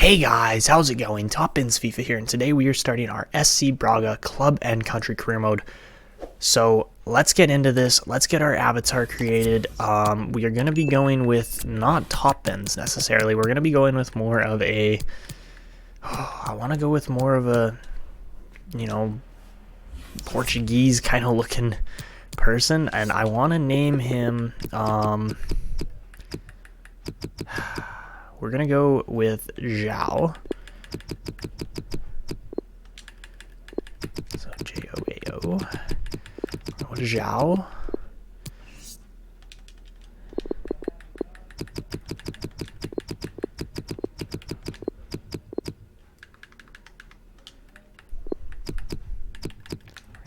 Hey guys, how's it going? Top Binz Fifa here, and today we are starting our SC Braga Club and Country Career Mode. So let's get into this. Let's get our avatar created. We are going to be going with not Top Binz necessarily. We're going to be going with more of a... I want to go with more of a, Portuguese kind of looking person, and I want to name him... we're going to go with João. So J-O-A-O. João.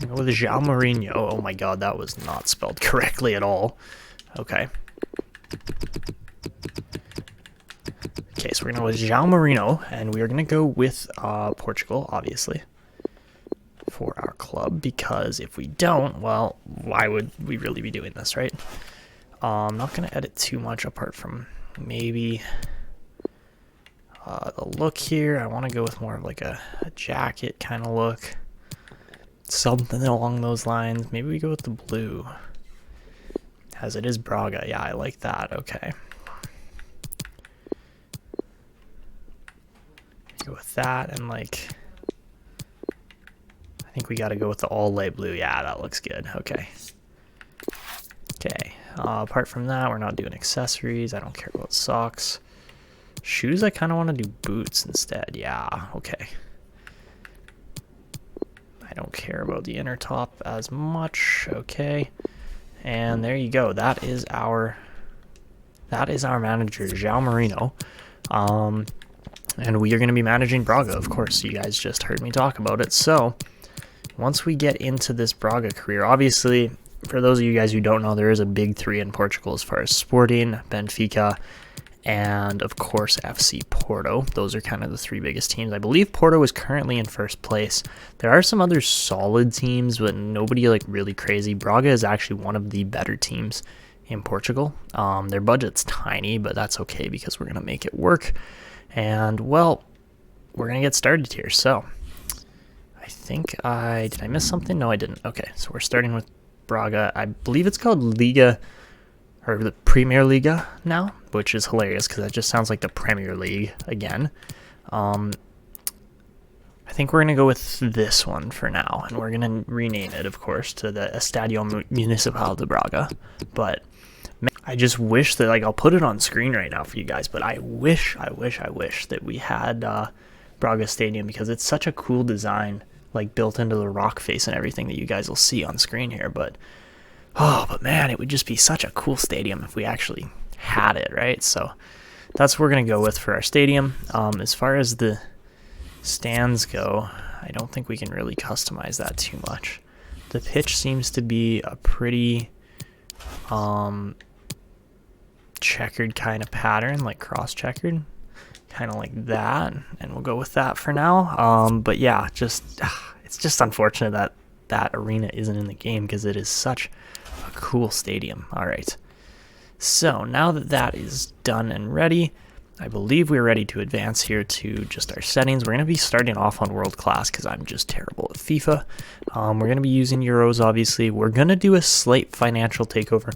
We're going to go with João Mourinho. Oh my god, that was not spelled correctly at all. Okay. Okay, so we're going to go with João Mourinho, and we are going to go with Portugal, obviously, for our club, because if we don't, well, why would we really be doing this, right? I'm not going to edit too much apart from maybe the look here. I want to go with more of like a jacket kind of look, something along those lines. Maybe we go with the blue, as it is Braga. Yeah, I like that. Okay. Go with that, and like I think we got to go with the all light blue. Yeah, that looks good. Okay. Apart from that, we're not doing accessories. I don't care about socks. Shoes, I kind of want to do boots instead. Yeah, okay. I don't care about the inner top as much. Okay. And there you go. That is our manager, João Mourinho. And we are going to be managing Braga, of course. You guys just heard me talk about it. So, once we get into this Braga career, obviously, for those of you guys who don't know, there is a big three in Portugal as far as Sporting, Benfica, and, of course, FC Porto. Those are kind of the three biggest teams. I believe Porto is currently in first place. There are some other solid teams, but nobody, like, really crazy. Braga is actually one of the better teams in Portugal. Their budget's tiny, but that's okay because we're going to make it work. And, well, we're going to get started here. So, I think did I miss something? No, I didn't. Okay, so we're starting with Braga. I believe it's called Liga, or the Premier Liga now, which is hilarious because that just sounds like the Premier League again. I think we're going to go with this one for now, and we're going to rename it, of course, to the Estadio Municipal de Braga. But I just wish that, like, I'll put it on screen right now for you guys, but I wish that we had Braga Stadium, because it's such a cool design, like, built into the rock face and everything that you guys will see on screen here. But man, it would just be such a cool stadium if we actually had it, right? So that's what we're going to go with for our stadium. As far as the stands go, I don't think we can really customize that too much. The pitch seems to be a pretty checkered kind of pattern, like cross-checkered, kind of like that, and we'll go with that for now. But yeah, it's just unfortunate that that arena isn't in the game, because it is such a cool stadium. All right, so now that that is done and ready, I believe we're ready to advance here to just our settings. We're going to be starting off on world class because I'm just terrible at FIFA. We're going to be using euros, obviously. We're going to do a slight financial takeover.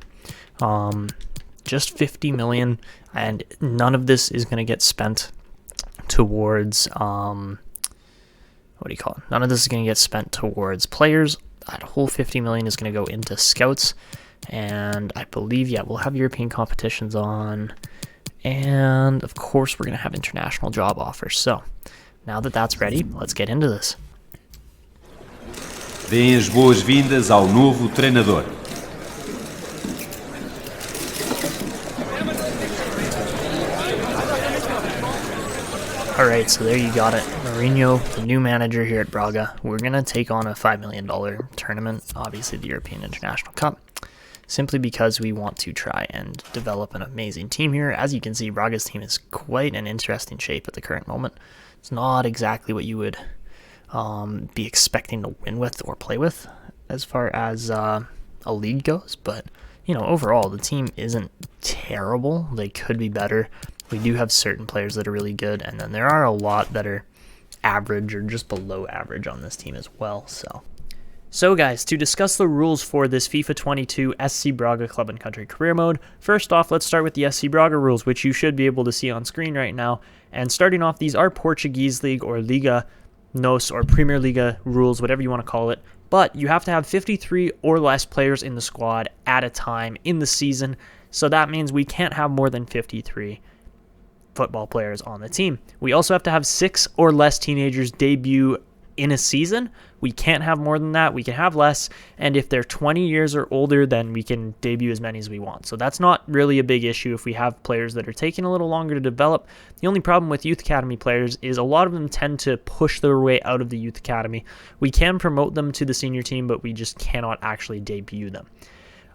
Just 50 million, and none of this is going to get spent towards, None of this is going to get spent towards players. That whole 50 million is going to go into scouts, and I believe, yeah, we'll have European competitions on, and of course we're going to have international job offers. So now that that's ready, let's get into this. Deem as boas-vindas ao novo treinador. Alright, so there you got it. Mourinho, the new manager here at Braga. We're going to take on a $5 million tournament, obviously the European International Cup, simply because we want to try and develop an amazing team here. As you can see, Braga's team is quite an interesting shape at the current moment. It's not exactly what you would be expecting to win with or play with as far as a league goes, but, you know, overall, the team isn't terrible. They could be better. We do have certain players that are really good, and then there are a lot that are average or just below average on this team as well. So guys, to discuss the rules for this FIFA 22 SC Braga Club and Country Career Mode, first off, let's start with the SC Braga rules, which you should be able to see on screen right now. And starting off, these are Portuguese League or Liga NOS or Premier Liga rules, whatever you want to call it. But you have to have 53 or less players in the squad at a time in the season. So that means we can't have more than 53 football players on the team. We also have to have 6 or less teenagers debut in a season. We can't have more than that. We can have less. And if they're 20 years or older, then we can debut as many as we want. So that's not really a big issue if we have players that are taking a little longer to develop. The only problem with youth academy players is a lot of them tend to push their way out of the youth academy. We can promote them to the senior team, but we just cannot actually debut them.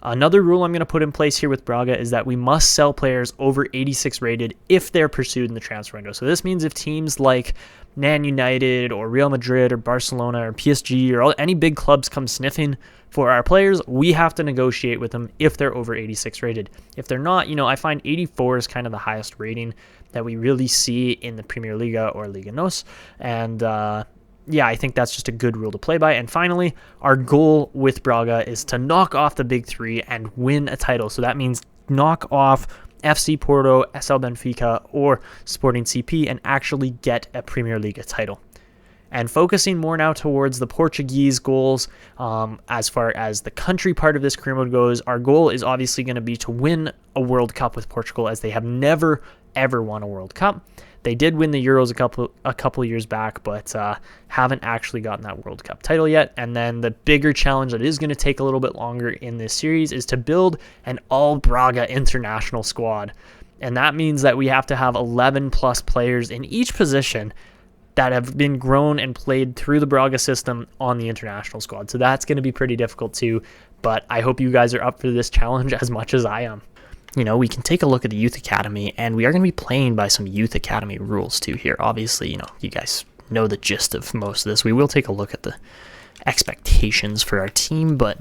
Another rule I'm going to put in place here with Braga is that we must sell players over 86 rated if they're pursued in the transfer window. So this means if teams like Man United or Real Madrid or Barcelona or PSG or any big clubs come sniffing for our players, we have to negotiate with them if they're over 86 rated. If they're not, I find 84 is kind of the highest rating that we really see in the Premier Liga or Liga NOS. And yeah, I think that's just a good rule to play by. And finally, our goal with Braga is to knock off the big three and win a title. So that means knock off FC Porto, SL Benfica, or Sporting CP and actually get a Premier League title. And focusing more now towards the Portuguese goals, as far as the country part of this career mode goes, our goal is obviously going to be to win a World Cup with Portugal, as they have never, ever won a World Cup. They did win the Euros a couple years back, but haven't actually gotten that World Cup title yet. And then the bigger challenge that is going to take a little bit longer in this series is to build an all Braga international squad. And that means that we have to have 11 plus players in each position that have been grown and played through the Braga system on the international squad. So that's going to be pretty difficult too, but I hope you guys are up for this challenge as much as I am. We can take a look at the youth academy, and we are going to be playing by some youth academy rules too here. Obviously, you guys know the gist of most of this. We will take a look at the expectations for our team, but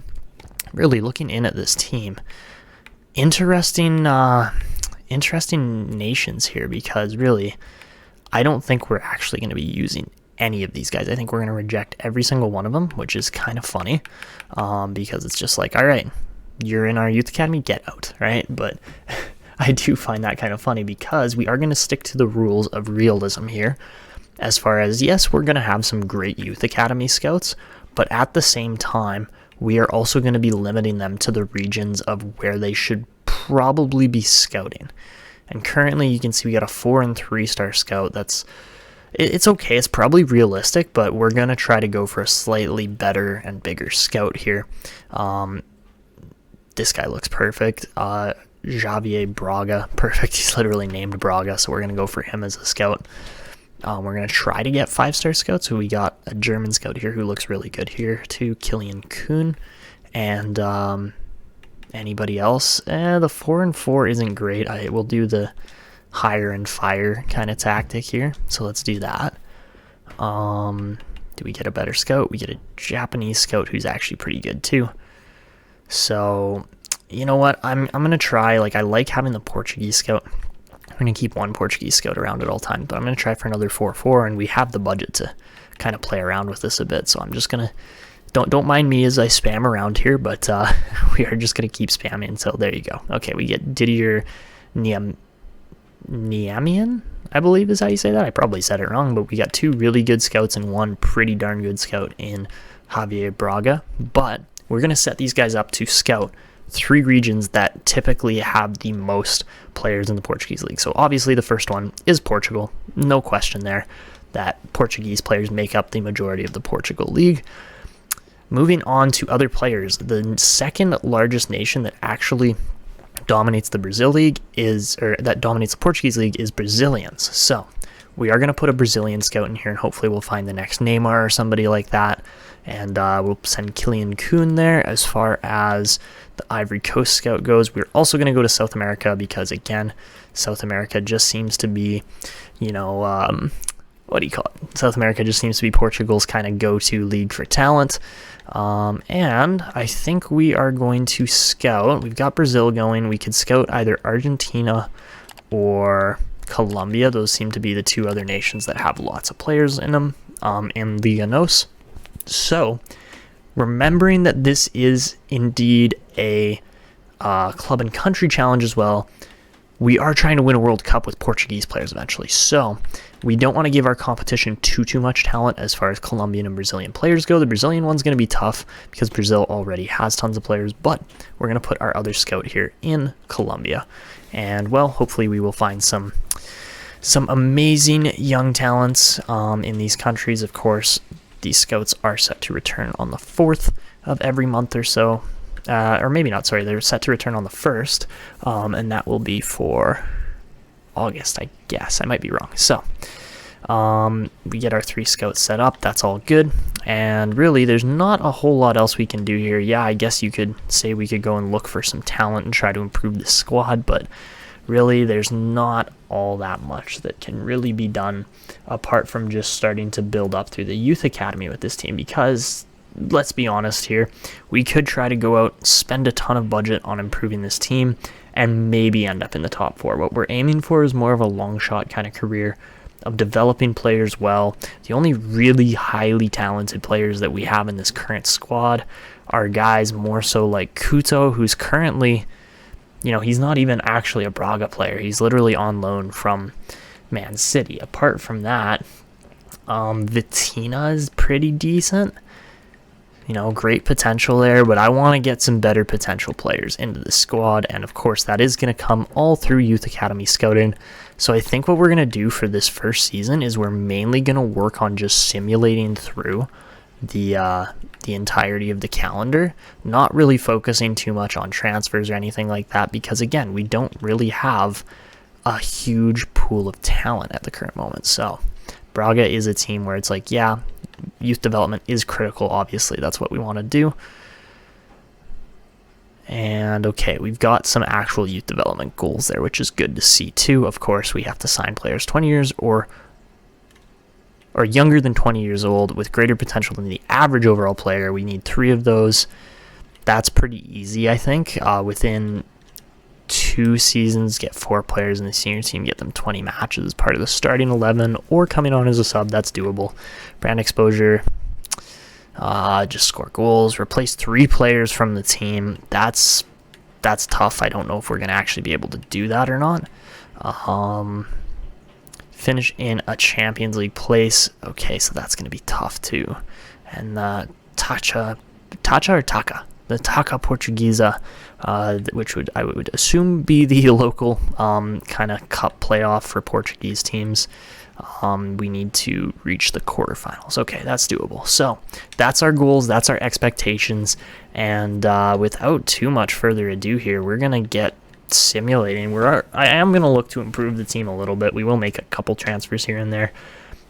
really looking in at this team, interesting nations here, because really, I don't think we're actually going to be using any of these guys. I think we're going to reject every single one of them, which is kind of funny, because it's just like, all right, you're in our youth academy, get out, right? But I do find that kind of funny, because we are going to stick to the rules of realism here. As far as, yes, we're going to have some great youth academy scouts, but at the same time, we are also going to be limiting them to the regions of where they should probably be scouting. And currently, you can see we got a 4- and 3-star scout. It's okay. It's probably realistic, but we're going to try to go for a slightly better and bigger scout here. This guy looks perfect. Javier Braga, perfect. He's literally named Braga, so we're going to go for him as a scout. We're going to try to get 5-star scouts. So we got a German scout here who looks really good here too, Kylian Kuhn. And anybody else? The 4 and 4 isn't great. I will do the hire and fire kind of tactic here. So let's do that. Do we get a better scout? We get a Japanese scout who's actually pretty good too. So, you know what? I'm going to try, I like having the Portuguese scout. I'm going to keep one Portuguese scout around at all times, but I'm going to try for another 4-4, and we have the budget to kind of play around with this a bit. So I'm just going to, don't mind me as I spam around here, but we are just going to keep spamming. So there you go. Okay, we get Didier Niamian, I believe is how you say that. I probably said it wrong, but we got 2 really good scouts and 1 pretty darn good scout in Javier Braga. But we're going to set these guys up to scout 3 regions that typically have the most players in the Portuguese league. So obviously the first one is Portugal. No question there that Portuguese players make up the majority of the Portugal league. Moving on to other players, the second largest nation that actually dominates the Brazil league that dominates the Portuguese league is Brazilians. So we are going to put a Brazilian scout in here, and hopefully we'll find the next Neymar or somebody like that. And we'll send Kylian Kuhn there. As far as the Ivory Coast scout goes, we're also going to go to South America, because, again, South America just seems to be, what do you call it? South America just seems to be Portugal's kind of go-to league for talent. And I think we are going to scout. We've got Brazil going. We could scout either Argentina or Colombia. Those seem to be the two other nations that have lots of players in them in Liga NOS. So, remembering that this is indeed a club and country challenge as well, we are trying to win a World Cup with Portuguese players eventually. So, we don't want to give our competition too much talent as far as Colombian and Brazilian players go. The Brazilian one's going to be tough because Brazil already has tons of players, but we're going to put our other scout here in Colombia. And, well, hopefully we will find some amazing young talents in these countries. Of course, these scouts are set to return on the 4th of every month or so. Or maybe not, sorry, they're set to return on the 1st, and that will be for August, I guess. I might be wrong. So, we get our 3 scouts set up. That's all good. And really, there's not a whole lot else we can do here. Yeah, I guess you could say we could go and look for some talent and try to improve the squad, but really, there's not all that much that can really be done apart from just starting to build up through the youth academy with this team, because let's be honest here, we could try to go out, spend a ton of budget on improving this team, and maybe end up in the top 4. What we're aiming for is more of a long shot kind of career of developing players well. The only really highly talented players that we have in this current squad are guys more so like Couto, who's currently, he's not even actually a Braga player. He's literally on loan from Man City. Apart from that, Vitina is pretty decent. Great potential there, but I want to get some better potential players into the squad, and of course that is going to come all through Youth Academy scouting. So I think what we're going to do for this first season is we're mainly going to work on just simulating through the entirety of the calendar, not really focusing too much on transfers or anything like that, because again, we don't really have a huge pool of talent at the current moment. So Braga is a team where it's like, yeah, youth development is critical, obviously. That's what we want to do. And okay, we've got some actual youth development goals there, which is good to see too. Of course, we have to sign players 20 years or younger than 20 years old with greater potential than the average overall player. We need 3 of those. That's pretty easy, I think. Within 2 seasons, get 4 players in the senior team, get them 20 matches as part of the starting 11 or coming on as a sub. That's doable. Brand exposure, just score goals, replace 3 players from the team. That's tough. I don't know if we're going to actually be able to do that or not. Finish in a Champions League place. Okay, so that's going to be tough too. And Taça or Taka? The Taka Portuguesa, which I would assume be the local kind of cup playoff for Portuguese teams. We need to reach the quarterfinals. Okay, that's doable. So that's our goals, that's our expectations, and without too much further ado here, we're going to get simulating. I am going to look to improve the team a little bit. We will make a couple transfers here and there.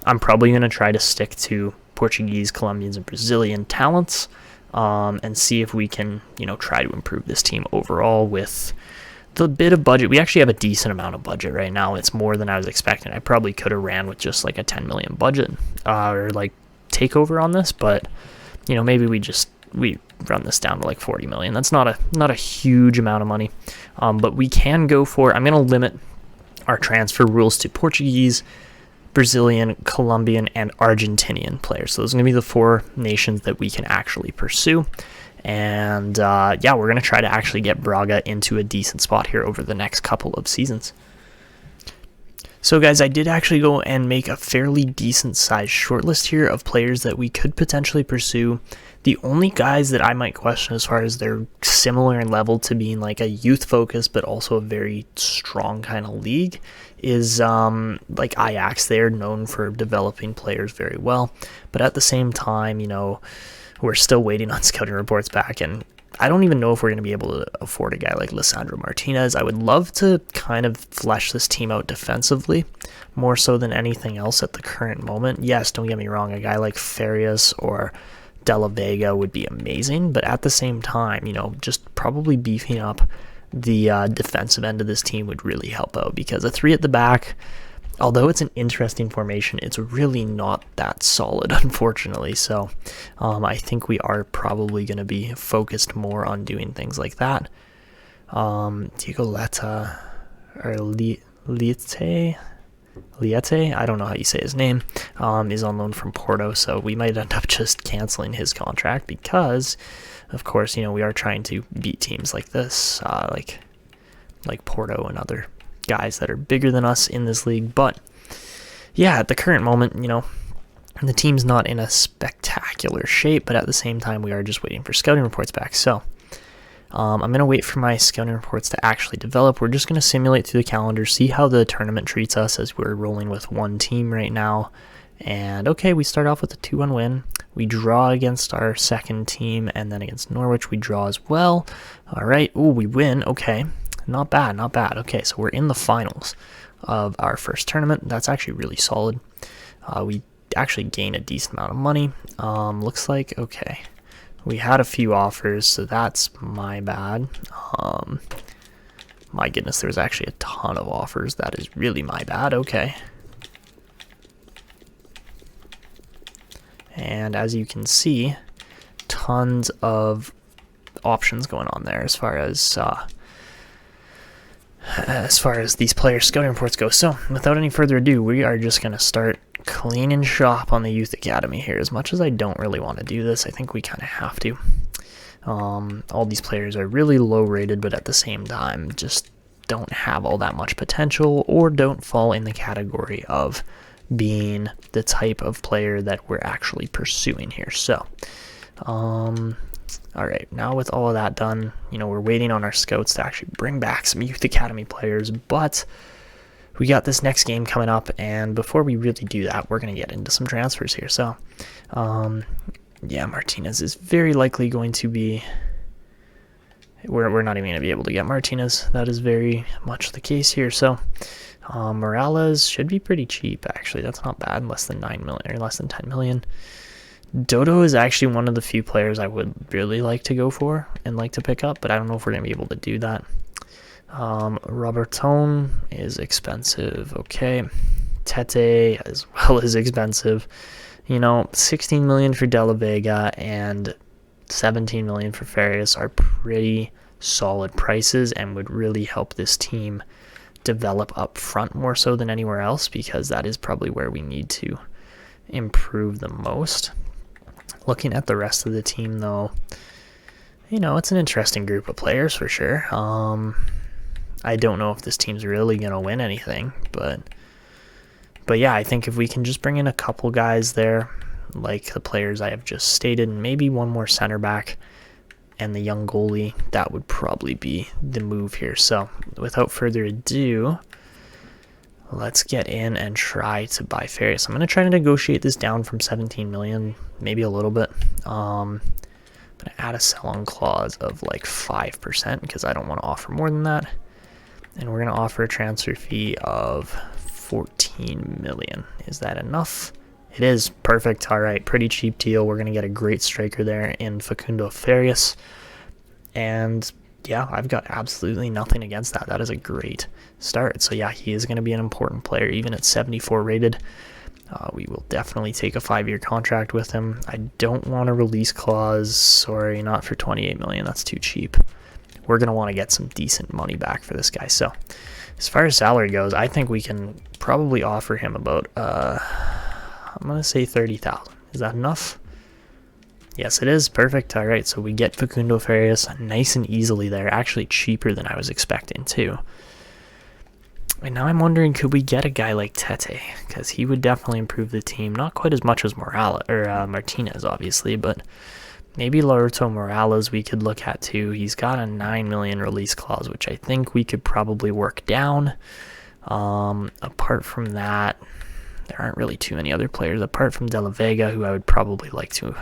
I'm probably going to try to stick to Portuguese, Colombians, and Brazilian talents, and see if we can, try to improve this team overall with the bit of budget. We actually have a decent amount of budget right now. It's more than I was expecting. I probably could have ran with just like a 10 million budget or like takeover on this, but maybe we run this down to like 40 million. That's not a huge amount of money, but we can go for. I'm going to limit our transfer rules to Portuguese, Brazilian, Colombian, and Argentinian players. So those are going to be the 4 nations that we can actually pursue. And we're going to try to actually get Braga into a decent spot here over the next couple of seasons. So guys, I did actually go and make a fairly decent sized shortlist here of players that we could potentially pursue. The only guys that I might question as far as they're similar in level to being like a youth focus but also a very strong kind of league is like Ajax. They're known for developing players very well, but at the same time, we're still waiting on scouting reports back, and I don't even know if we're going to be able to afford a guy like Lisandro Martinez. I would love to kind of flesh this team out defensively more so than anything else at the current moment. Yes, don't get me wrong, a guy like Farius or De le Vega would be amazing, but at the same time, just probably beefing up the defensive end of this team would really help out, because a 3 at the back, although it's an interesting formation, it's really not that solid, unfortunately. So I think we are probably going to be focused more on doing things like that. Diego Leta or Liete, I don't know how you say his name, is on loan from Porto, so we might end up just canceling his contract because, of course, we are trying to beat teams like this, like Porto and other guys that are bigger than us in this league. But yeah, at the current moment, the team's not in a spectacular shape, but at the same time, we are just waiting for scouting reports back. So I'm going to wait for my scouting reports to actually develop. We're just going to simulate through the calendar, see how the tournament treats us as we're rolling with one team right now. And okay, we start off with a 2-1 win. We draw against our second team, and then against Norwich, we draw as well. All right. Ooh, we win. Okay. Not bad, not bad. Okay, so we're in the finals of our first tournament. That's actually really solid. We actually gain a decent amount of money. Looks like, okay, we had a few offers, so that's my bad. My goodness, there was actually a ton of offers. That is really my bad. Okay. And as you can see, tons of options going on there as far as these players' scouting reports go. So without any further ado, we are just going to start cleaning shop on the youth academy here. As much as I don't really want to do this, I think we kind of have to. All these players are really low rated, but at the same time just don't have all that much potential or don't fall in the category of being the type of player that we're actually pursuing here. So all right, now with all of that done, we're waiting on our scouts to actually bring back some youth academy players, but we got this next game coming up, and before we really do that, we're going to get into some transfers here. So, yeah, Martinez is very likely going to be, we're not even going to be able to get Martinez. That is very much the case here. So, Morales should be pretty cheap, actually. That's not bad, less than 9 million, or less than 10 million. Dodo is actually one of the few players I would really like to go for and like to pick up, but I don't know if we're going to be able to do that. Robertone is expensive. Okay. Tete as well is expensive. 16 million for De la Vega and 17 million for Farius are pretty solid prices and would really help this team develop up front more so than anywhere else, because that is probably where we need to improve the most. Looking at the rest of the team, though, it's an interesting group of players for sure. I don't know if this team's really going to win anything, but yeah, I think if we can just bring in a couple guys there, like the players I have just stated, and maybe one more center back and the young goalie, that would probably be the move here. So without further ado, let's get in and try to buy Farius. I'm going to try to negotiate this down from 17 million, maybe a little bit. I'm going to add a sell-on clause of like 5% because I don't want to offer more than that. And we're going to offer a transfer fee of 14 million. Is that enough? It is. Perfect. All right. Pretty cheap deal. We're going to get a great striker there in Facundo Farius. And yeah, I've got absolutely nothing against that. That is a great start. So yeah, he is going to be an important player, even at 74 rated. We will definitely take a 5-year contract with him. I don't want a release clause. Sorry, not for 28 million. That's too cheap. We're going to want to get some decent money back for this guy. So as far as salary goes, I think we can probably offer him about, I'm going to say 30,000. Is that enough? Yes, it is. Perfect. All right, so we get Facundo Farius nice and easily there. Actually cheaper than I was expecting, too. And now I'm wondering, could we get a guy like Tete? Because he would definitely improve the team. Not quite as much as Martinez, obviously, but maybe Laurito Morales we could look at, too. He's got a 9 million release clause, which I think we could probably work down. Apart from that, there aren't really too many other players, apart from De la Vega, who I would probably like to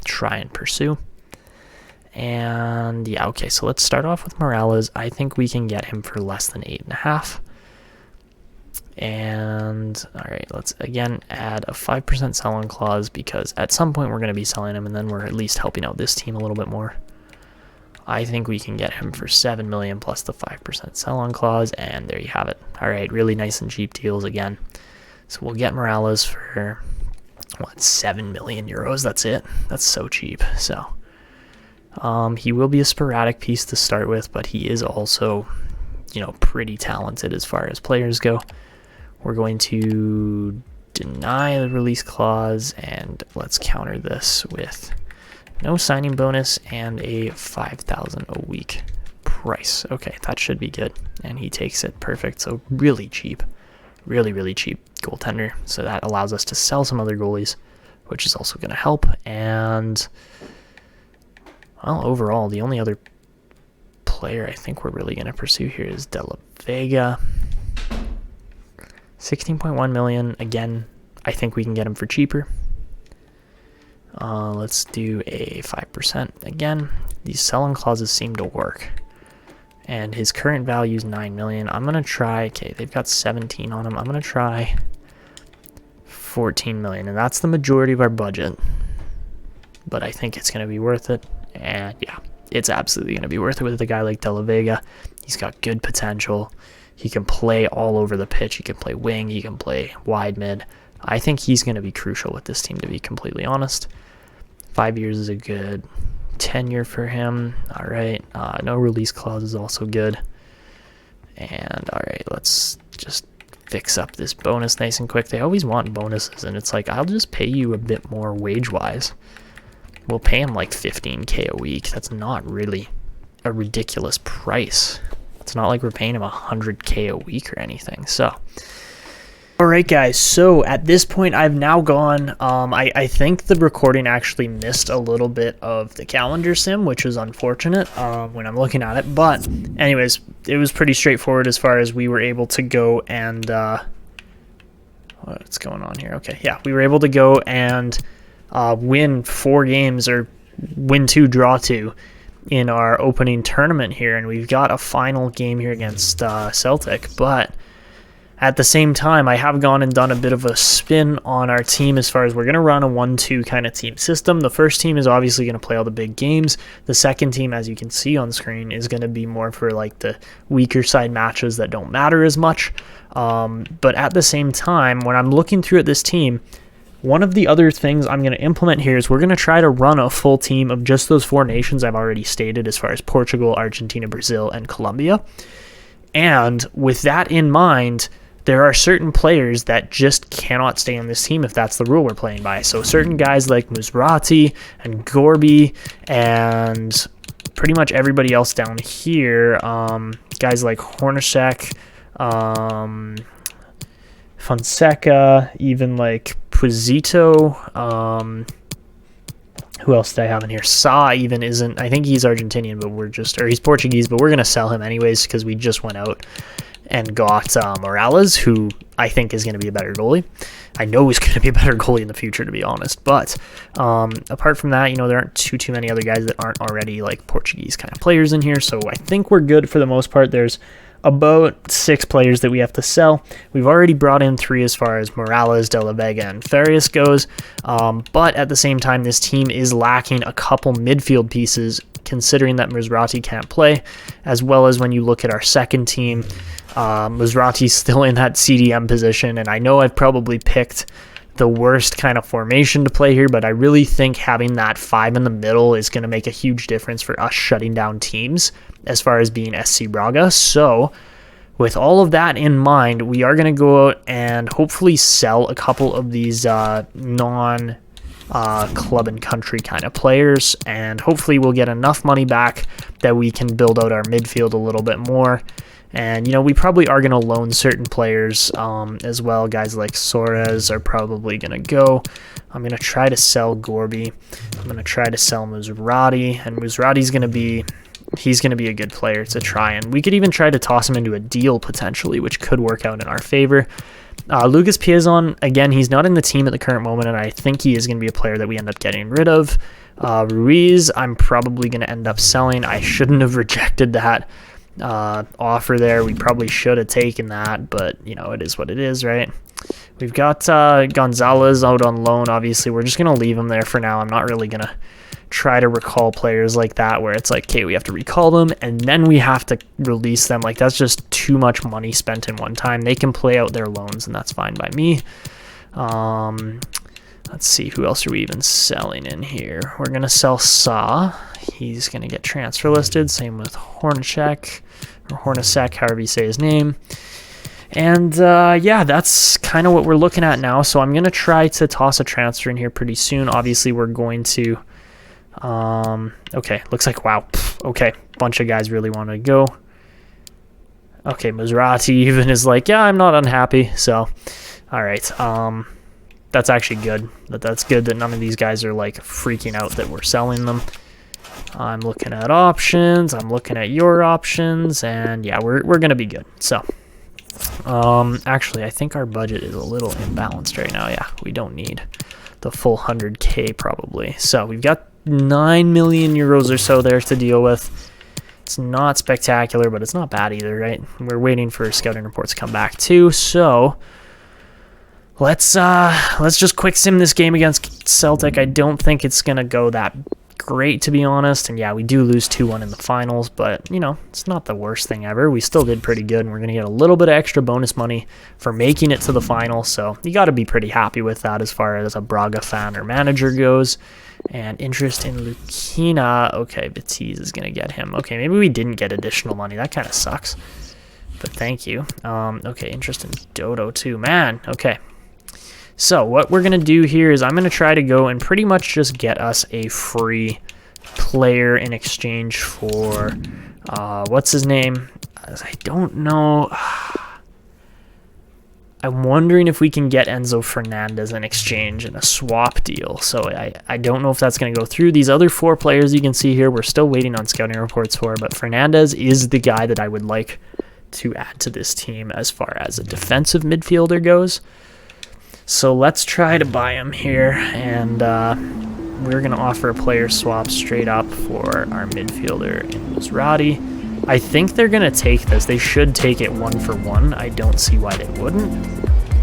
try and pursue. And yeah, okay, so let's start off with Morales. I think we can get him for less than 8.5. And all right, let's again add a 5% sell-on clause, because at some point we're going to be selling him, and then we're at least helping out this team a little bit more. I think we can get him for 7 million plus the 5% sell-on clause, and there you have it. All right, really nice and cheap deals again. So we'll get Morales for what, 7 million euros. That's it. That's so cheap. So he will be a sporadic piece to start with, but he is also pretty talented as far as players go. We're going to deny the release clause, and let's counter this with no signing bonus and a 5,000 a week price. Okay, that should be good, and he takes it. Perfect. So really cheap, really cheap goaltender. So that allows us to sell some other goalies, which is also going to help. And well, overall, the only other player I think we're really going to pursue here is De le Vega. 16.1 million. Again, I think we can get him for cheaper. Let's do a 5%. Again, these selling clauses seem to work. And his current value is 9 million. I'm going to try, okay, they've got 17 on him. I'm going to try 14 million, and that's the majority of our budget. But I think it's going to be worth it. And yeah, it's absolutely going to be worth it with a guy like De le Vega. He's got good potential. He can play all over the pitch. He can play wing. He can play wide mid. I think he's going to be crucial with this team, to be completely honest. 5 years is a good tenure for him. All right. No release clause is also good. And all right, let's just fix up this bonus nice and quick. They always want bonuses, and it's like, I'll just pay you a bit more wage-wise. We'll pay him like 15K a week. That's not really a ridiculous price. It's not like we're paying him 100K a week or anything. So, all right, guys. So at this point, I've now gone. I think the recording actually missed a little bit of the calendar sim, which is unfortunate when I'm looking at it. But anyways, it was pretty straightforward as far as we were able to go and what's going on here? Okay, yeah, we were able to go and win 4 games, or win 2, draw 2. In our opening tournament here, and we've got a final game here against Celtic. But at the same time, I have gone and done a bit of a spin on our team as far as we're going to run a 1-2 kind of team system. The first team is obviously going to play all the big games. The second team, as you can see on screen, is going to be more for like the weaker side matches that don't matter as much. But at the same time, when I'm looking through at this team, one of the other things I'm going to implement here is we're going to try to run a full team of just those 4 nations I've already stated, as far as Portugal, Argentina, Brazil, and Colombia. And with that in mind, there are certain players that just cannot stay on this team if that's the rule we're playing by. So certain guys like Musrati and Gorby and pretty much everybody else down here, guys like Hornacek, Fonseca, even like Puzzito, who else did I have in here? Sa even isn't, I think he's Argentinian, but he's Portuguese, but we're going to sell him anyways because we just went out and got Morales, who I think is going to be a better goalie. I know he's going to be a better goalie in the future, to be honest. But apart from that, there aren't too many other guys that aren't already like Portuguese kind of players in here. So I think we're good for the most part. There's about 6 players that we have to sell. We've already brought in 3 as far as Morales, De le Vega, and Farius goes. But at the same time, this team is lacking a couple midfield pieces, considering that Musrati can't play, as well as when you look at our second team, Musrati's still in that CDM position, and I know I've probably picked the worst kind of formation to play here, but I really think having that 5 in the middle is going to make a huge difference for us shutting down teams as far as being SC Braga. So with all of that in mind, we are going to go out and hopefully sell a couple of these non club and country kind of players, and hopefully we'll get enough money back that we can build out our midfield a little bit more. And, we probably are going to loan certain players as well. Guys like Soares are probably going to go. I'm going to try to sell Gorby. I'm going to try to sell Musrati. And Musrati's going to be... He's going to be a good player to try. And we could even try to toss him into a deal potentially, which could work out in our favor. Lucas Piazon, again, he's not in the team at the current moment, and I think he is going to be a player that we end up getting rid of. Ruiz, I'm probably going to end up selling. I shouldn't have rejected that offer there. We probably should have taken that, but it is what it is, right? We've got Gonzalez out on loan. Obviously, we're just going to leave him there for now. I'm not really going to try to recall players like that where it's like, okay, we have to recall them and then we have to release them. Like, that's just too much money spent in one time. They can play out their loans, and that's fine by me. Let's see, who else are we even selling in here? We're going to sell Sa. He's going to get transfer listed. Same with Hornacek. or Hornacek, however you say his name. And yeah, that's kind of what we're looking at now. So I'm going to try to toss a transfer in here pretty soon. Obviously, we're going to... okay, looks like, wow. Okay, bunch of guys really want to go. Okay, Maserati even is like, yeah, I'm not unhappy. So, all right. That's actually good. That's good that none of these guys are like freaking out that we're selling them. I'm looking at options. I'm looking at your options. And yeah, we're going to be good. So... actually, I think our budget is a little imbalanced right now. Yeah, we don't need the full 100K probably. So we've got 9 million euros or so there to deal with. It's not spectacular, but it's not bad either, right? We're waiting for scouting reports to come back too. So let's just quick sim this game against Celtic. I don't think it's gonna go that great, to be honest. And yeah, we do lose 2-1 in the finals, but you know, it's not the worst thing ever. We still did pretty good, and we're gonna get a little bit of extra bonus money for making it to the final, so you got to be pretty happy with that as far as a Braga fan or manager goes. And interest in Lukina. Okay, Betis is gonna get him. Okay, maybe we didn't get additional money. That kind of sucks, but thank you. Okay, interest in Dodo too, man. Okay, so what we're going to do here is I'm going to try to go and pretty much just get us a free player in exchange for, what's his name? I don't know. I'm wondering if we can get Enzo Fernandez in exchange in a swap deal. So I don't know if that's going to go through. These other 4 players you can see here, we're still waiting on scouting reports for, but Fernandez is the guy that I would like to add to this team as far as a defensive midfielder goes. So let's try to buy him here, and we're going to offer a player swap straight up for our midfielder in Maserati. I think they're going to take this. They should take it 1-for-1. I don't see why they wouldn't.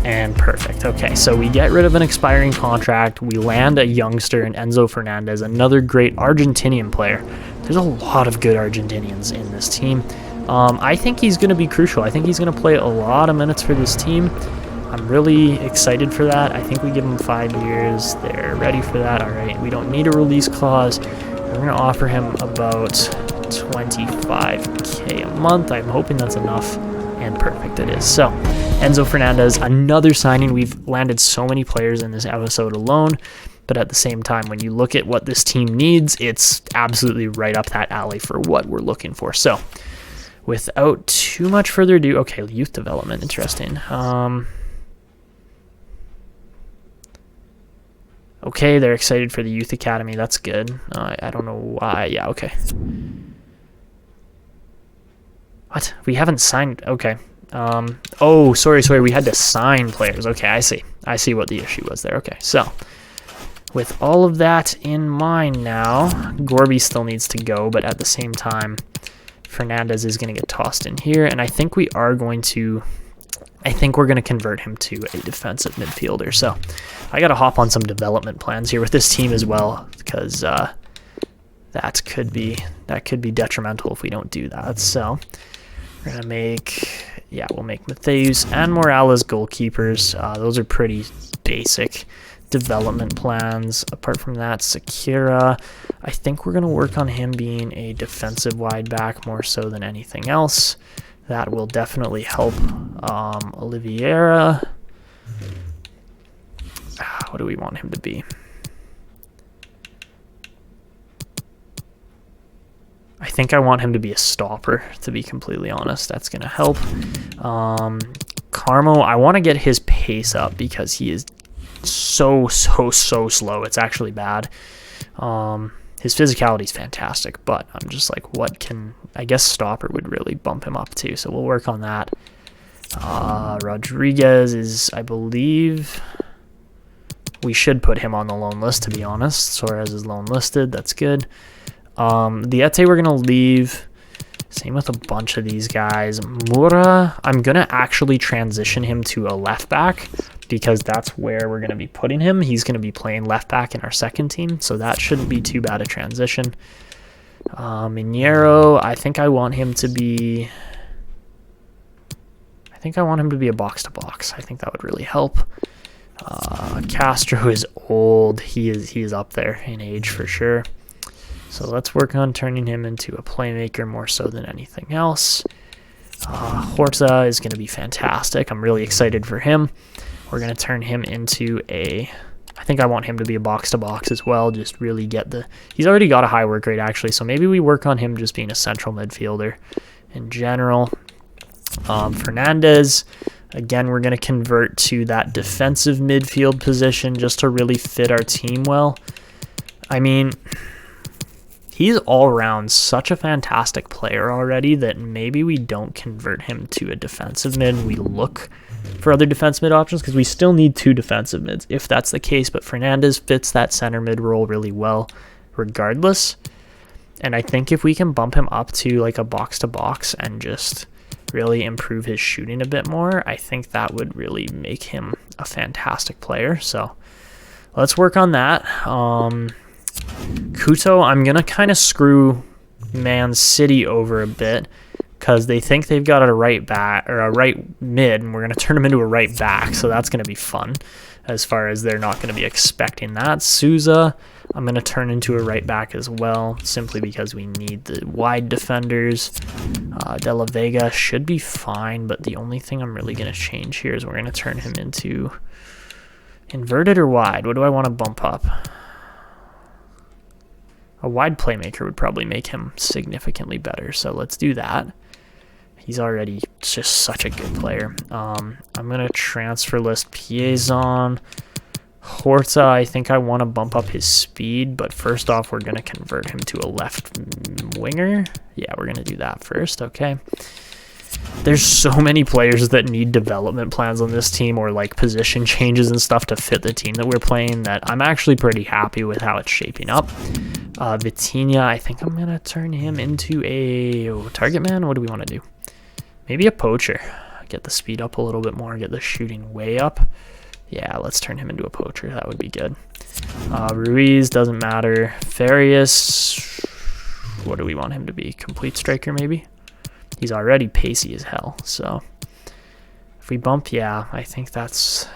And perfect. Okay, so we get rid of an expiring contract. We land a youngster in Enzo Fernandez, another great Argentinian player. There's a lot of good Argentinians in this team. I think he's going to be crucial. I think he's going to play a lot of minutes for this team. I'm really excited for that. I think we give them 5 years. They're ready for that. All right, we don't need a release clause. We're going to offer him about 25K a month. I'm hoping that's enough, and perfect it is. So Enzo Fernandez, another signing. We've landed so many players in this episode alone, but at the same time, when you look at what this team needs, it's absolutely right up that alley for what we're looking for. So without too much further ado, okay, youth development, interesting. Okay, they're excited for the youth academy. That's good. I don't know why. Yeah, okay. What? We haven't signed. Okay. Oh, sorry. We had to sign players. Okay, I see. I see what the issue was there. Okay, so with all of that in mind now, Gorby still needs to go, but at the same time, Fernandez is going to get tossed in here, and I think we are going to... I think we're going to convert him to a defensive midfielder. So I got to hop on some development plans here with this team as well, because that could be detrimental if we don't do that. So we're going to make, yeah, we'll make Mattheus and Morales goalkeepers. Those are pretty basic development plans. Apart from that, Sakira, I think we're going to work on him being a defensive wide back more so than anything else. That will definitely help. Oliveira. What do we want him to be? I think I want him to be a stopper, to be completely honest. That's going to help. Carmo, I want to get his pace up because he is so slow. It's actually bad. His physicality is fantastic, but I'm just like, what can... I guess stopper would really bump him up too, so we'll work on that. Rodriguez is, I believe... We should put him on the loan list, to be honest. Suarez is loan listed. That's good. Diete we're going to leave. Same with a bunch of these guys. Mura, I'm going to actually transition him to a left back because that's where we're going to be putting him. He's going to be playing left back in our second team, so that shouldn't be too bad a transition. Minero, I think I want him to be... a box-to-box. I think that would really help. Castro is old. He is up there in age for sure. So let's work on turning him into a playmaker more so than anything else. Horta is going to be fantastic. I'm really excited for him. We're going to turn him into I think I want him to be a box-to-box as well, just really get he's already got a high work rate actually, so maybe we work on him just being a central midfielder in general. Fernandez, again, we're going to convert to that defensive midfield position just to really fit our team well. I mean, he's all around such a fantastic player already that maybe we don't convert him to a defensive mid. We look for other defense mid options because we still need 2 defensive mids if that's the case. But Fernandez fits that center mid role really well regardless. And I think if we can bump him up to like a box-to-box and just really improve his shooting a bit more, I think that would really make him a fantastic player. So let's work on that. Kuto, I'm going to kind of screw Man City over a bit because they think they've got a right back or a right mid, and we're going to turn him into a right back. So that's going to be fun as far as they're not going to be expecting that. Souza, I'm going to turn into a right back as well, simply because we need the wide defenders. De la Vega should be fine, but the only thing I'm really going to change here is we're going to turn him into inverted or wide. What do I want to bump up? A wide playmaker would probably make him significantly better, so let's do that. He's already just such a good player. I'm going to transfer list Piezon. Horta, I think I want to bump up his speed, but first off, we're going to convert him to a left winger. Yeah, we're going to do that first, okay. There's so many players that need development plans on this team or like position changes and stuff to fit the team that we're playing that I'm actually pretty happy with how it's shaping up. Vitinha, I think I'm going to turn him into a target man. What do we want to do? Maybe a poacher. Get the speed up a little bit more, get the shooting way up. Yeah, let's turn him into a poacher. That would be good. Ruiz, doesn't matter. Farius, what do we want him to be? Complete striker maybe? He's already pacey as hell, so if we bump, yeah, I think that's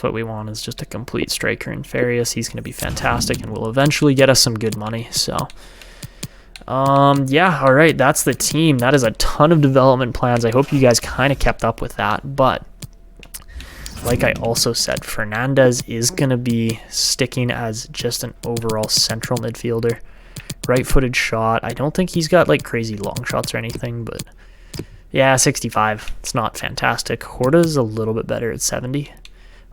what we want, is just a complete striker in Farius. He's going to be fantastic and will eventually get us some good money. So yeah, all right, that's the team. That is a ton of development plans. I hope you guys kind of kept up with that, but like I also said, Fernandez is going to be sticking as just an overall central midfielder. Right-footed shot. I don't think he's got like crazy long shots or anything, but yeah, 65. It's not fantastic. Horta's a little bit better at 70,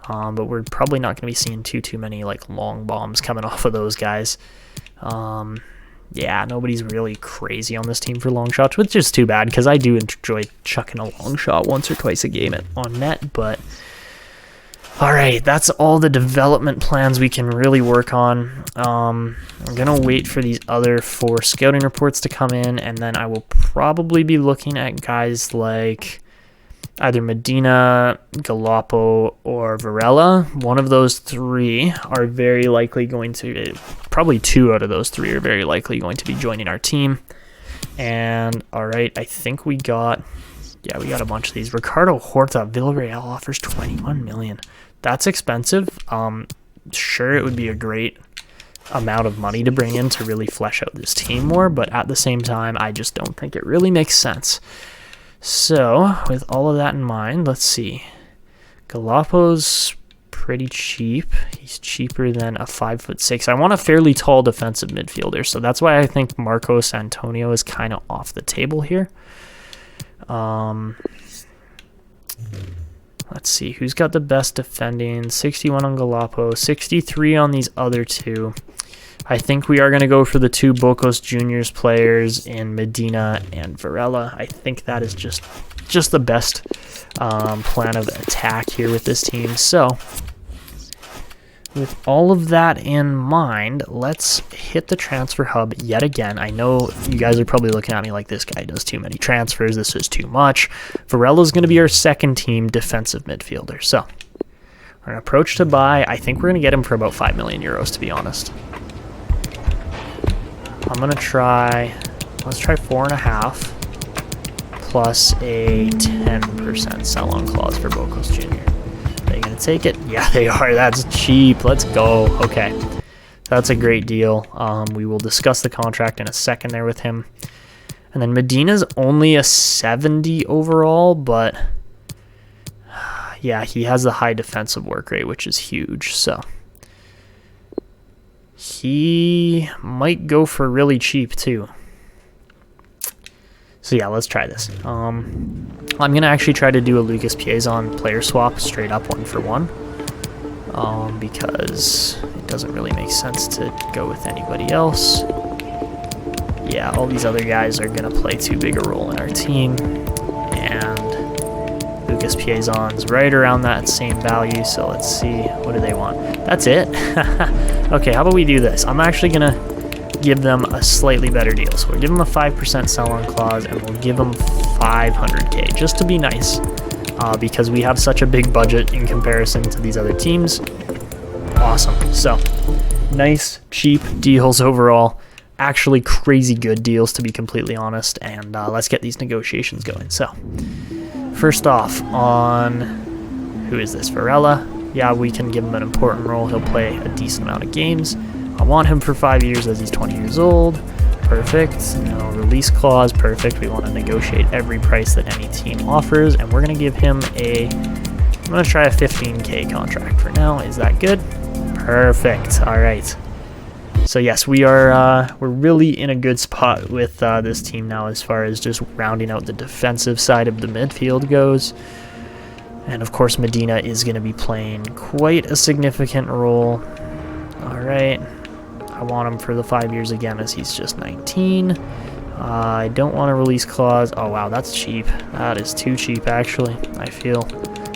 but we're probably not going to be seeing too many like long bombs coming off of those guys. Yeah, nobody's really crazy on this team for long shots, which is too bad because I do enjoy chucking a long shot once or twice a game on net, but all right, that's all the development plans we can really work on. I'm going to wait for these other 4 scouting reports to come in, and then I will probably be looking at guys like either Medina, Galapo, or Varela. One of those 3 are very likely going to, probably 2 out of those 3 are very likely going to be joining our team. And all right, I think we got a bunch of these. Ricardo Horta, Villarreal offers 21 million. That's expensive. Sure, it would be a great amount of money to bring in to really flesh out this team more, but at the same time, I just don't think it really makes sense. So, with all of that in mind, let's see. Galapo's pretty cheap. He's cheaper than a 5'6". I want a fairly tall defensive midfielder, so that's why I think Marcos Antonio is kind of off the table here. Let's see, who's got the best defending? 61 on Galapo, 63 on these other 2. I think we are going to go for the 2 Bocos Juniors players in Medina and Varela. I think that is just the best plan of attack here with this team. So with all of that in mind, let's hit the transfer hub yet again. I know you guys are probably looking at me like this guy does too many transfers. This is too much. Varela's going to be our second team defensive midfielder. So our approach to buy, I think we're going to get him for about 5 million euros, to be honest. I'm going to let's try 4.5 plus a 10% sell-on clause for Bocos Jr. Are they going to take it? Yeah, they are. That's cheap. Let's go. Okay. That's a great deal. We will discuss the contract in a second there with him. And then Medina's only a 70 overall, but yeah, he has the high defensive work rate, which is huge. So he might go for really cheap too. So yeah, let's try this. I'm going to actually try to do a Lucas Piazon player swap, straight up 1-for-1. Because it doesn't really make sense to go with anybody else. Yeah, all these other guys are going to play too big a role in our team. And Lucas Piazon's right around that same value, so let's see. What do they want? That's it? Okay, how about we do this? I'm actually going to give them a slightly better deal. So we'll give them a 5% sell-on clause, and we'll give them 500k, just to be nice. Because we have such a big budget in comparison to these other teams. Awesome. So, nice, cheap deals overall. Actually crazy good deals, to be completely honest. And let's get these negotiations going. So, first off, on... who is this? Varela. Yeah, we can give him an important role. He'll play a decent amount of games. I want him for 5 years as he's 20 years old. Perfect. No release clause. Perfect. We want to negotiate every price that any team offers, and we're going to give him I'm going to try a 15k contract for now. Is that good? Perfect. All right. So yes, we're really in a good spot with this team now as far as just rounding out the defensive side of the midfield goes. And of course, Medina is going to be playing quite a significant role. All right. I want him for the 5 years again as he's just 19. I don't want a release clause. Oh, wow, that's cheap. That is too cheap, actually. I feel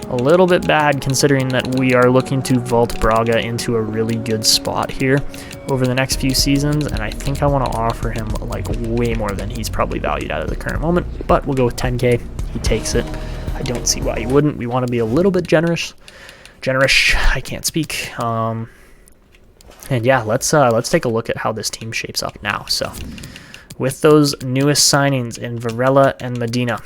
a little bit bad considering that we are looking to vault Braga into a really good spot here over the next few seasons, and I think I want to offer him like way more than he's probably valued at the current moment, but we'll go with 10k. He takes it. I don't see why he wouldn't. We want to be a little bit generous. I can't speak. And yeah, let's take a look at how this team shapes up now. So, with those newest signings in Varela and Medina,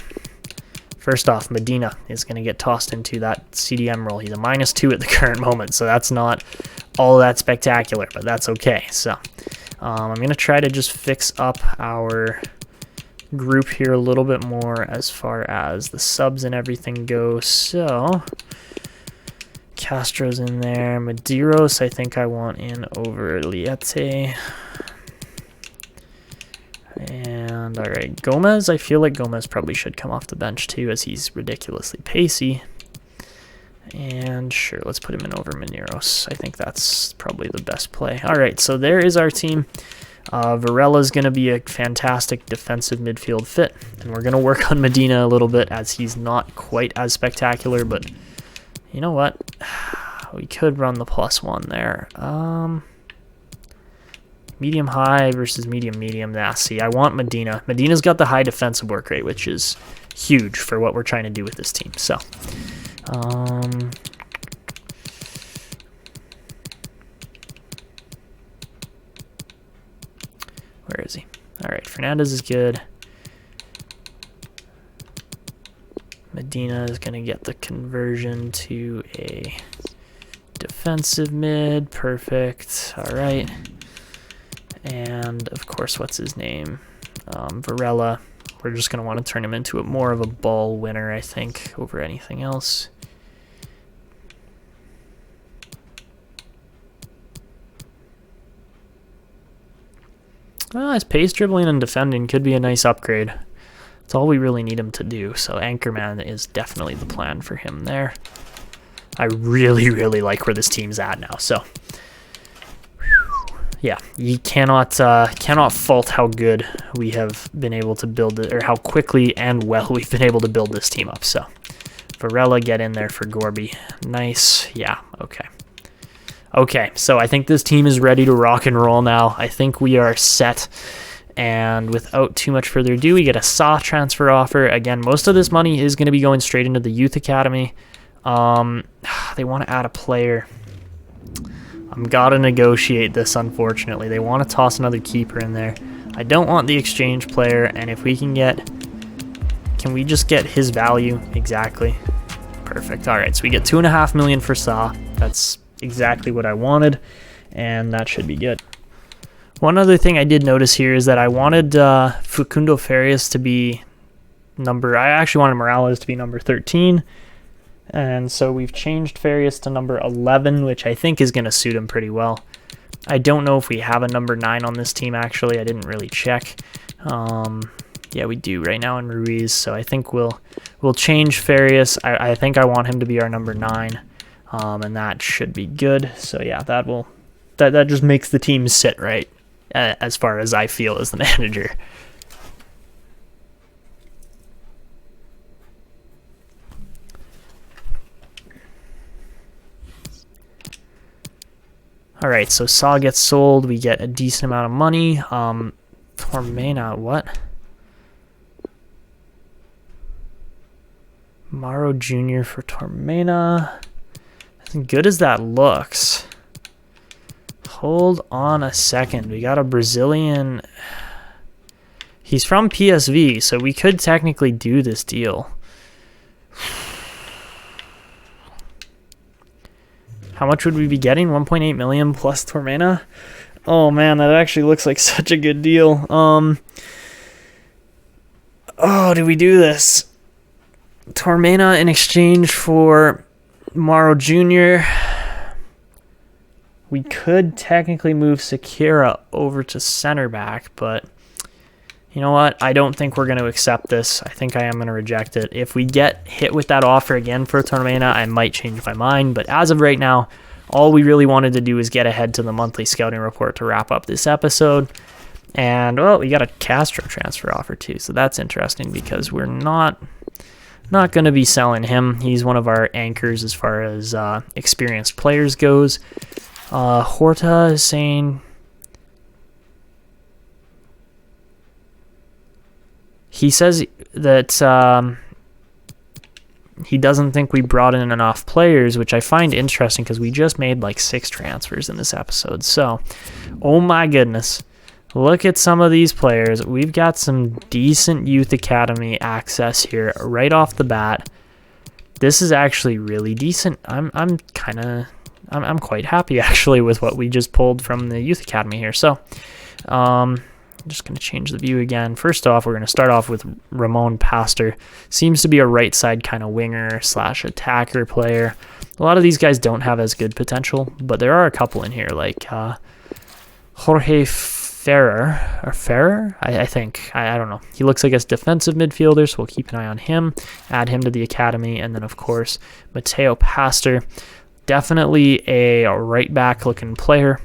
first off, Medina is going to get tossed into that CDM role. He's a -2 at the current moment, so that's not all that spectacular, but that's okay. So, I'm going to try to just fix up our group here a little bit more as far as the subs and everything goes. So, Castro's in there. Medeiros, I think I want in over Liete. And, alright, Gomez. I feel like Gomez probably should come off the bench too, as he's ridiculously pacey. And sure, let's put him in over Medeiros. I think that's probably the best play. Alright, so there is our team. Varela's going to be a fantastic defensive midfield fit. And we're going to work on Medina a little bit, as he's not quite as spectacular, but you know what? We could run the +1 there. Medium high versus medium. Nah, see, I want Medina. Medina's got the high defensive work rate, which is huge for what we're trying to do with this team. So, where is he? All right, Fernandez is good. Medina is going to get the conversion to a defensive mid. Perfect. All right. And, of course, what's his name? Varela. We're just going to want to turn him into more of a ball winner, I think, over anything else. Well, his pace, dribbling, and defending could be a nice upgrade. That's all we really need him to do. So Anchorman is definitely the plan for him there. I really like where this team's at now. So yeah, you cannot fault how good we have been able to build it, or how quickly and well we've been able to build this team up. So Varela, get in there for Gorby. Nice. Yeah. Okay. So I think this team is ready to rock and roll now. I think we are set. And without too much further ado, we get a SAW transfer offer. Again, most of this money is going to be going straight into the youth academy. They want to add a player. I'm got to negotiate this, unfortunately. They want to toss another keeper in there. I don't want the exchange player, and if we can we just get his value? Exactly. Perfect. All right, so we get $2.5 million for SAW. That's exactly what I wanted, and that should be good. One other thing I did notice here is that I wanted Facundo Farius to be I actually wanted Morales to be number 13. And so we've changed Farius to number 11, which I think is going to suit him pretty well. I don't know if we have a number 9 on this team, actually. I didn't really check. Yeah, we do right now in Ruiz. So I think we'll change Farius. I think I want him to be our number 9. And that should be good. So yeah, that just makes the team sit right, as far as I feel as the manager. All right, so Saw gets sold. We get a decent amount of money. Tormena, what? Neymar Jr. for Tormena. As good as that looks. Hold on a second. We got a Brazilian. He's from PSV, so we could technically do this deal. How much would we be getting? 1.8 million plus Tormena? Oh man, that actually looks like such a good deal. Oh, do we do this? Tormena in exchange for Neymar Jr. We could technically move Sekira over to center back, but you know what? I don't think we're going to accept this. I think I am going to reject it. If we get hit with that offer again for Tormena, I might change my mind. But as of right now, all we really wanted to do is get ahead to the monthly scouting report to wrap up this episode. And, well, we got a Castro transfer offer too. So that's interesting because we're not going to be selling him. He's one of our anchors as far as experienced players goes. Horta is saying... He says that he doesn't think we brought in enough players, which I find interesting because we just made like 6 transfers in this episode. So, oh my goodness. Look at some of these players. We've got some decent youth academy access here right off the bat. This is actually really decent. I'm quite happy actually with what we just pulled from the youth academy here. So, I'm just going to change the view again. First off, we're going to start off with Ramon Pastor. Seems to be a right side kind of winger / attacker player. A lot of these guys don't have as good potential, but there are a couple in here like Jorge Ferrer, I think. I don't know. He looks like a defensive midfielder, so we'll keep an eye on him. Add him to the academy. And then, of course, Mateo Pastor. Definitely a right back looking player,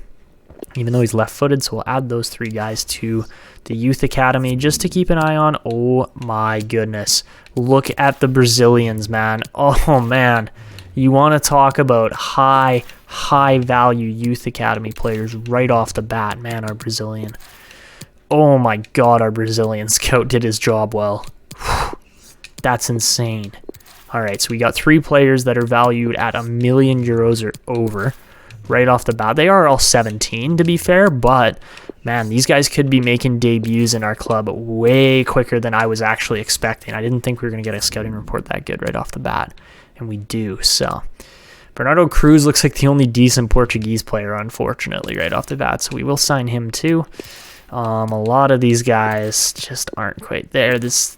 even though he's left-footed, so we'll add those 3 guys to the youth academy just to keep an eye on. Oh my goodness. Look at the Brazilians, man. Oh man. You want to talk about high value youth academy players right off the bat. Man, our Brazilian. Oh my god, our Brazilian scout did his job well. Whew. That's insane. All right, so we got 3 players that are valued at €1 million or over. Right off the bat. They are all 17 to be fair, but man, these guys could be making debuts in our club way quicker than I was actually expecting. I didn't think we were going to get a scouting report that good right off the bat, and we do. So Bernardo Cruz looks like the only decent Portuguese player, unfortunately, right off the bat, so we will sign him too. A lot of these guys just aren't quite there. This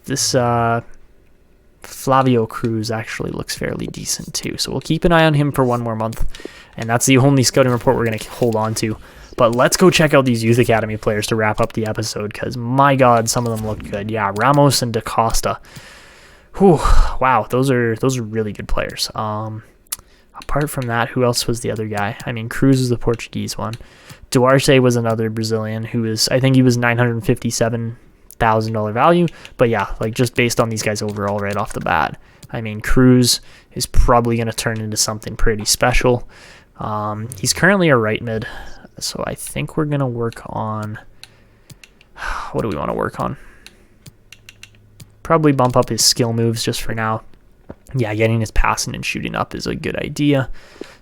Flavio Cruz actually looks fairly decent too, so we'll keep an eye on him for 1 more month. And that's the only scouting report we're going to hold on to. But let's go check out these youth academy players to wrap up the episode, because my god, some of them look good. Yeah, Ramos and Da Costa. Whew, wow, those are really good players. Apart from that, who else was the other guy? I mean, Cruz is the Portuguese one. Duarte was another Brazilian who was, I think he was $957,000 value. But yeah, like just based on these guys overall right off the bat. I mean, Cruz is probably going to turn into something pretty special. He's currently a right mid, so I think we're going to work on... What do we want to work on? Probably bump up his skill moves just for now. Yeah, getting his passing and shooting up is a good idea.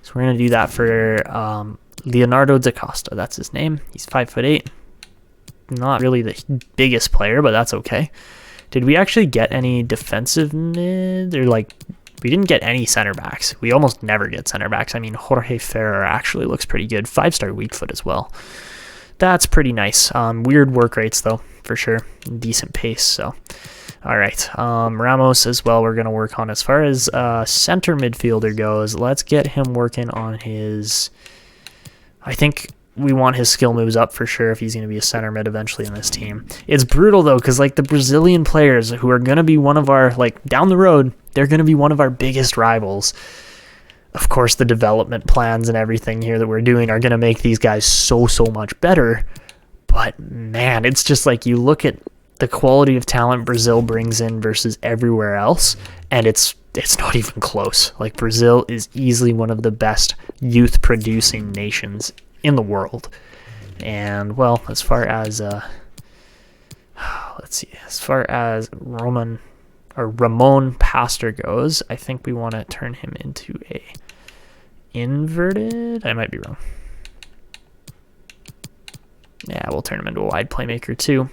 So we're going to do that for Leonardo da Costa. That's his name. He's 5'8". Not really the biggest player, but that's okay. Did we actually get any defensive mid? Or like... We didn't get any center backs. We almost never get center backs. I mean, Jorge Ferrer actually looks pretty good. 5-star weak foot as well. that's pretty nice. Weird work rates though, for sure. Decent pace. So, all right. Ramos as well. We're gonna work on as far as center midfielder goes. Let's get him working on his. I think we want his skill moves up for sure if he's going to be a center mid eventually in this team. It's brutal though, because like the Brazilian players who are going to be one of our, like down the road, they're going to be one of our biggest rivals. Of course, the development plans and everything here that we're doing are going to make these guys so much better. But man, it's just like you look at the quality of talent Brazil brings in versus everywhere else, and it's not even close. Like Brazil is easily one of the best youth producing nations in the world. And well, as far as let's see, as far as Ramon Pastor goes, I think we want to turn him into a inverted. I might be wrong. Yeah, we'll turn him into a wide playmaker too.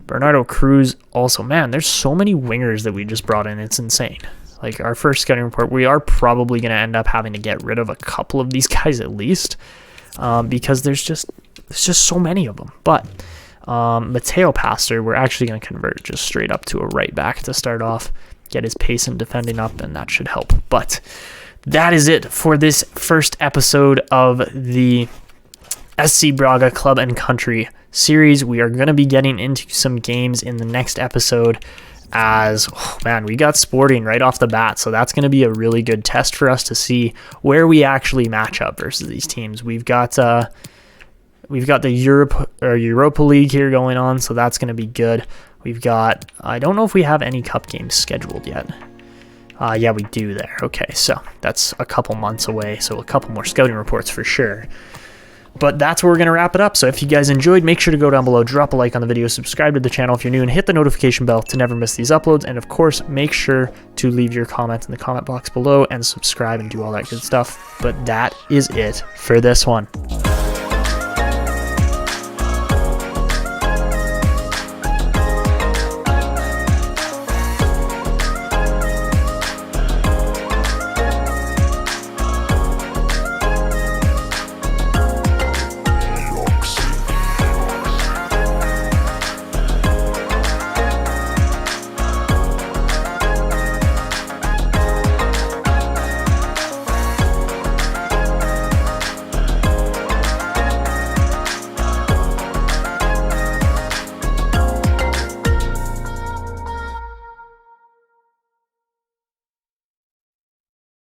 Bernardo Cruz also, man, there's so many wingers that we just brought in. It's insane. Like our first scouting report, we are probably going to end up having to get rid of a couple of these guys at least, because there's just so many of them. But Mateo Pastor, we're actually going to convert just straight up to a right back to start off, get his pace and defending up, and that should help. But that is it for this first episode of the SC Braga Club and Country series. We are going to be getting into some games in the next episode, as we got Sporting right off the bat, so that's going to be a really good test for us to see where we actually match up versus these teams. We've got the Europa League here going on, so that's going to be good. We've got, I don't know if we have any cup games scheduled yet. Yeah, we do there. Okay, so that's a couple months away, so a couple more scouting reports for sure. But that's where we're going to wrap it up. So if you guys enjoyed, make sure to go down below, drop a like on the video, subscribe to the channel if you're new, and hit the notification bell to never miss these uploads. And of course, make sure to leave your comments in the comment box below and subscribe and do all that good stuff. But that is it for this one.